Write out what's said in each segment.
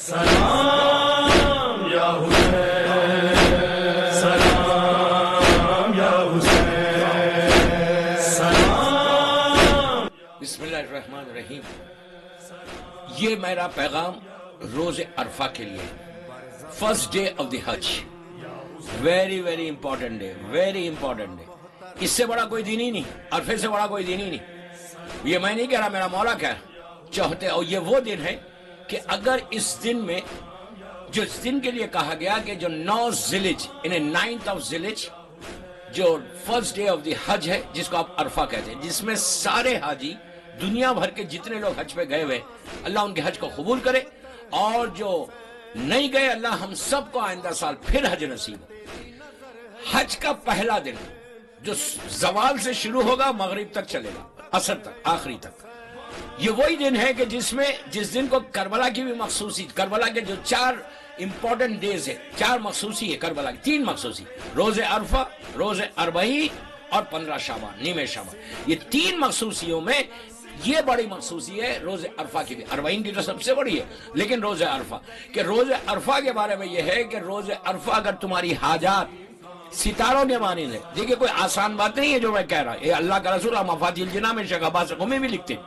سلام یا حسین، سلام یا حسین، سلام۔ بسم اللہ الرحمن الرحیم۔ یہ میرا پیغام روز عرفہ کے لیے، فرسٹ ڈے آف دی حج، very very important day, very important day. اس سے بڑا کوئی دن ہی نہیں، عرفے سے بڑا کوئی دن ہی نہیں۔ یہ میں نہیں کہہ رہا، میرا مولا کہہ چاہتے، اور یہ وہ دن ہے کہ اگر اس دن میں جو اس دن کے لیے کہا گیا کہ جو 9 ذیلحج یعنی 9th آف ذیلحج جو فرسٹ ڈے آف دی حج ہے، جس کو آپ عرفہ کہتے ہیں، جس میں سارے حاجی دنیا بھر کے جتنے لوگ حج پہ گئے ہوئے، اللہ ان کے حج کو قبول کرے، اور جو نہیں گئے اللہ ہم سب کو آئندہ سال پھر حج نصیب ہو۔ حج کا پہلا دن جو زوال سے شروع ہوگا مغرب تک چلے گا، عصر تک، آخری تک، یہ وہی دن ہے کہ جس دن کو کربلا کی بھی مخصوصی، کربلا کے جو 4 امپورٹنٹ ڈیز ہے، 4 مخصوصی ہے کربلا کی، 3 مخصوصی، روز عرفہ، روز اربعین اور 15 شعبان، نیمہ شعبان۔ یہ 3 مخصوصیوں میں یہ بڑی مخصوصی ہے روز عرفہ کی بھی، اربعین کی تو سب سے بڑی ہے، لیکن روز عرفہ کہ روز عرفہ کے بارے میں یہ ہے کہ روز عرفہ اگر تمہاری حاجات ستاروں کے مانند ہے، دیکھیں کوئی آسان بات نہیں ہے جو میں کہہ رہا، یہ اللہ کا رسول مفاتیح الجنان میں شیخ عباس قمی بھی لکھتے ہیں،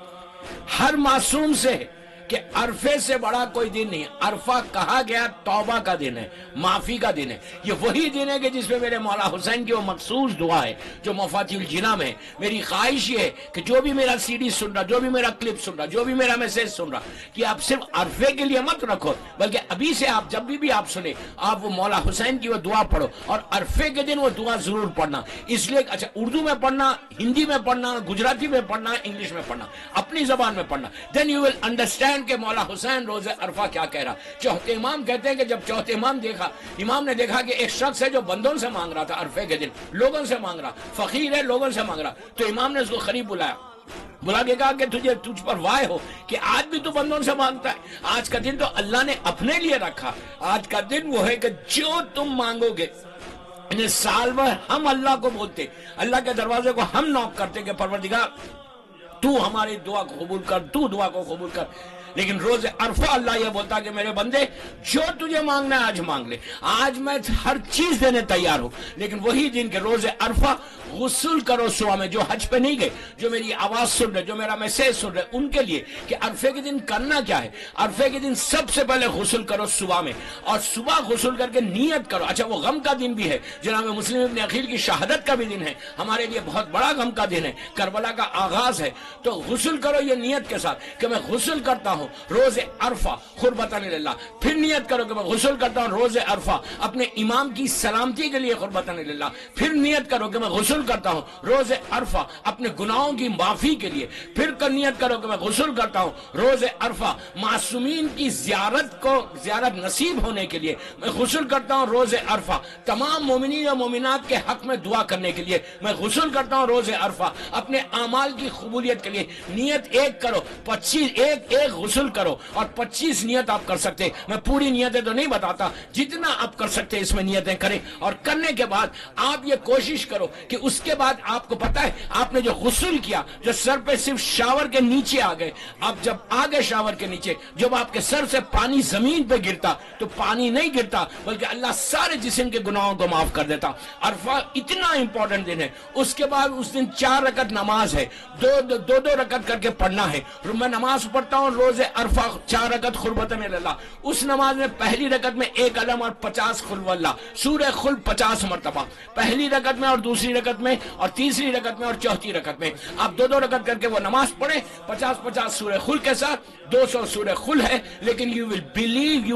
ہر معصوم سے ہے کہ عرفے سے بڑا کوئی دن نہیں۔ عرفہ کہا گیا توبہ کا دن ہے، معافی کا دن ہے۔ یہ وہی دن ہے کہ جس میں میرے مولا حسین کی وہ مخصوص دعا ہے جو مفاتیح الجنان میں ہے۔ میری خواہش یہ ہے کہ جو بھی میرا سی ڈی سن رہا، جو بھی میرا کلپ سن رہا، جو بھی میرا میسج سن رہا، کہ آپ صرف عرفے کے لیے مت رکھو، بلکہ ابھی سے آپ جب بھی آپ سنیں، آپ وہ مولا حسین کی وہ دعا پڑھو، اور عرفے کے دن وہ دعا ضرور پڑھنا۔ اس لیے اچھا اردو میں پڑھنا، ہندی میں پڑھنا، گجراتی میں پڑھنا، انگلش میں پڑھنا، اپنی زبان میں پڑھنا، دین یو ول انڈرسٹینڈ کہ مولا حسین روز عرفہ کیا کہہ رہا۔ چوتھے امام کہتے ہیں کہ جب چوتھے امام نے دیکھا کہ ایک شخص ہے جو بندوں سے مانگ رہا تھا، عرفے کے دن لوگوں سے مانگ رہا، فقیر ہے، لوگوں سے مانگ رہا، تو امام نے اس کو قریب بلا کے کہا کہ تجھ پر وائے ہو کہ آج بھی تو بندوں سے مانگتا ہے۔ آج کا دن تو اللہ نے اپنے لیے رکھا، آج کا دن وہ ہے کہ جو تم مانگو گے، سال بھر ہم اللہ کو بولتے، اللہ کے دروازے کو ہم نوک کرتے کہ پروردگار تو ہماری دعا کو قبول کر، تو دعا کو قبول کر، لیکن روز عرفہ اللہ یہ بولتا کہ میرے بندے جو تجھے مانگنا ہے آج مانگ لے، آج میں ہر چیز دینے تیار ہوں۔ لیکن وہی دن کہ روز عرفہ غسل کرو صبح میں، جو حج پہ نہیں گئے، جو میری آواز سن رہے، جو میرا میسیج سن رہے، ان کے لیے کہ عرفے کے دن کرنا کیا ہے۔ عرفے کے دن سب سے پہلے غسل کرو صبح میں، اور صبح غسل کر کے نیت کرو۔ اچھا وہ غم کا دن بھی ہے، جناب مسلم ابن عقیل کی شہادت کا بھی دن ہے، ہمارے لیے بہت بڑا غم کا دن ہے، کربلا کا آغاز ہے، تو غسل کرو یہ نیت کے ساتھ کہ میں غسل کرتا ہوں روز عرفہ قربتاً للہ، پھر نیت کرو کہ میں غسل کرتا ہوں روز عرفہ اپنے امام کی سلامتی کے لیے قربتاً للہ، پھر نیت کرو کہ میں غسل کرتا ہوں روز عرفہ اپنے گناہوں کی معافی کے لیے، پھر نیت کرو کہ میں غسل کرتا ہوں روز عرفہ معصومین کی زیارت نصیب ہونے کے لیے، میں غسل کرتا ہوں روز عرفہ تمام مومنین و مومنات کے حق میں دعا کرنے کے لیے، میں غسل کرتا ہوں روز عرفہ اپنے اعمال کی قبولیت کے لیے۔ نیت ایک کرو، 25 ایک غسل کرو، اور 25 نیت آپ کر سکتے، میں پوری نیتیں تو نہیں بتاتا، جتنا آپ کر سکتے اس میں نیتیں کریں، اور کرنے کے بعد آپ یہ کوشش کرو کہ اس کے بعد آپ کو پتا ہے آپ نے جو غسل کیا، جو سر پہ صرف شاور کے نیچے آ گئے، آپ جب آ گئے شاور کے نیچے، جب آپ کے سر سے پانی زمین پہ گرتا تو پانی نہیں گرتا بلکہ اللہ سارے جسم کے گناہوں کو معاف کر دیتا۔ عرفہ اتنا امپورٹنٹ دن ہے۔ اس کے بعد اس دن 4 رکعت نماز ہے، دو رکعت کر کے پڑھنا ہے۔ میں نماز پڑھتا ہوں روز عرفہ 4 رکعت قربتاً اللہ، اس نماز میں پہلی رکعت میں 1 علم اور 50 قل واللہ، سورہ قل 50 مرتبہ پہلی رکعت میں، اور دوسری رکعت میں، اور تیسری رکعت میں، اور چوتھی رکعت میں آپ 2 رکعت کر کے وہ نماز پڑھیں، 50 سورہ قل کے ساتھ 200 سورہ قل ہے۔ لیکن یو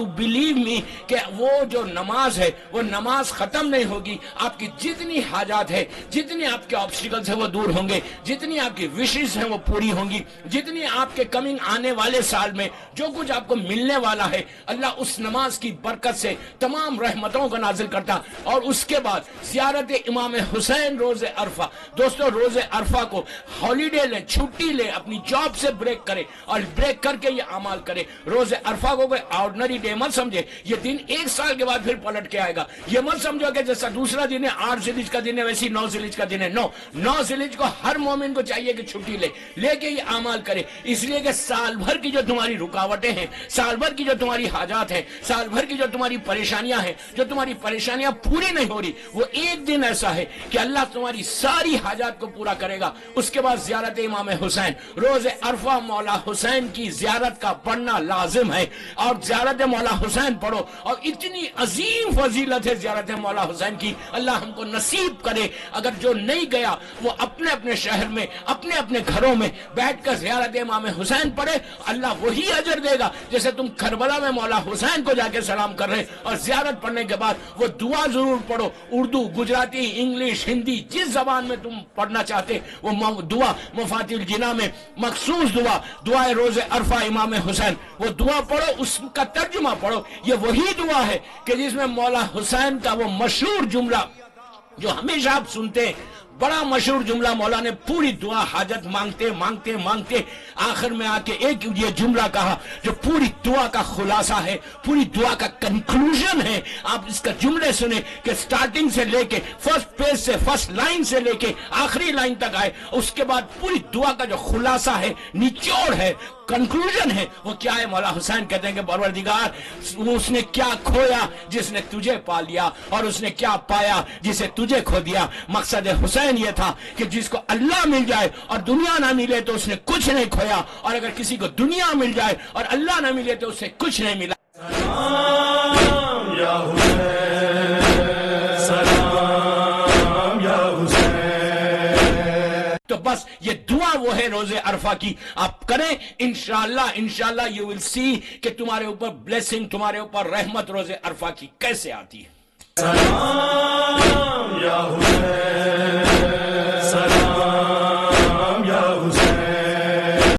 بلیو می کہ وہ جو نماز ہے وہ نماز ختم نہیں ہوگی، آپ کی جتنی حاجات ہے، جتنی آپ کے آبسٹیکلز ہیں وہ دور ہوں گے، جتنی آپ کی وشز ہیں وہ پوری ہوں گی، جتنی آپ کے کمنگ آنے والے سال میں جو کچھ آپ کو ملنے والا ہے، اللہ اس نماز کی برکت سے تمام رحمتوں کو نازل کرتا۔ اور اس کے بعد زیارت امام حسین روز عرفہ۔ دوستو روز عرفہ کو ہالیڈے لیں، چھٹی لیں، اپنی جاب سے بریک کریں، اور بریک کر کے یہ اعمال کریں۔ روز عرفہ کو کوئی آرڈنری ڈے مت سمجھے، یہ دن 1 سال کے بعد پھر پلٹ کے آئے گا۔ یہ مت سمجھو کہ جیسا دوسرا دن ہے 8 ذیلحج کا دن ہے ویسی 9 ذیلحج کا دن ہے، 9 ذیلحج کو ہر مومن کو چاہیے کہ چھٹی لے کے یہ اعمال کرے، اس لیے کہ سال بھر کی جو تمہاری رکاوٹیں ہیں، سال بھر کی جو تمہاری حاجات ہیں، سال بھر کی جو تمہاری پریشانیاں ہیں، جو تمہاری پریشانیاں پوری نہیں ہو رہی، وہ ایک دن ایسا ہے کہ اللہ تمہاری ساری حاجات کو پورا کرے گا۔ اس کے بعد زیارت امام حسین، روز عرفہ مولا حسین کی زیارت کا پڑھنا لازم ہے، اور زیارت مولا حسین پڑھو، اور اتنی عظیم فضیلت ہے زیارت مولا حسین کی، اللہ ہم کو نصیب کرے۔ اگر جو نہیں گیا وہ اپنے اپنے شہر میں، اپنے اپنے گھروں میں بیٹھ کر زیارت امام حسین پڑھے، اللہ وہی اجر دے گا جیسے تم کربلا میں مولا حسین کو جا کے سلام کر رہے۔ اور زیارت پڑھنے کے بعد وہ دعا ضرور پڑھو، اردو، گجراتی، انگلش، ہندی، جس زبان میں تم پڑھنا چاہتے وہ دعا، مفاتیح الجناح میں مخصوص دعا، دعائے روز عرفہ امام حسین، وہ دعا پڑھو، اس کا ترجمہ پڑھو۔ یہ وہی دعا ہے کہ جس میں مولا حسین کا وہ مشہور جملہ جو ہمیشہ آپ سنتے ہیں، بڑا مشہور جملہ، مولا نے پوری دعا حاجت مانگتے مانگتے مانگتے آخر میں آ کے ایک یہ جملہ کہا جو پوری دعا کا خلاصہ ہے، پوری دعا کا کنکلوژن ہے۔ آپ اس کا جملے سنیں کہ سٹارٹنگ سے لے کے فرسٹ پیج سے، فرسٹ لائن سے لے کے آخری لائن تک آئے، اس کے بعد پوری دعا کا جو خلاصہ ہے، نچوڑ ہے، کنکلوژن ہے، وہ کیا ہے؟ مولا حسین کہتے ہیں کہ پروردگار، اس نے کیا کھویا جس نے تجھے پا لیا، اور اس نے کیا پایا جسے تجھے کھو دیا۔ مقصد حسین یہ تھا کہ جس کو اللہ مل جائے اور دنیا نہ ملے تو اس نے کچھ نہیں کھویا، اور اگر کسی کو دنیا مل جائے اور اللہ نہ ملے تو اسے کچھ نہیں ملا۔ سلام یا حسین، سلام یا حسین۔ تو بس یہ دعا وہ ہے روز عرفہ کی، آپ کریں، انشاءاللہ you will see کہ تمہارے اوپر بلیسنگ، تمہارے اوپر رحمت روز عرفہ کی کیسے آتی ہے۔ سلام یا حسین۔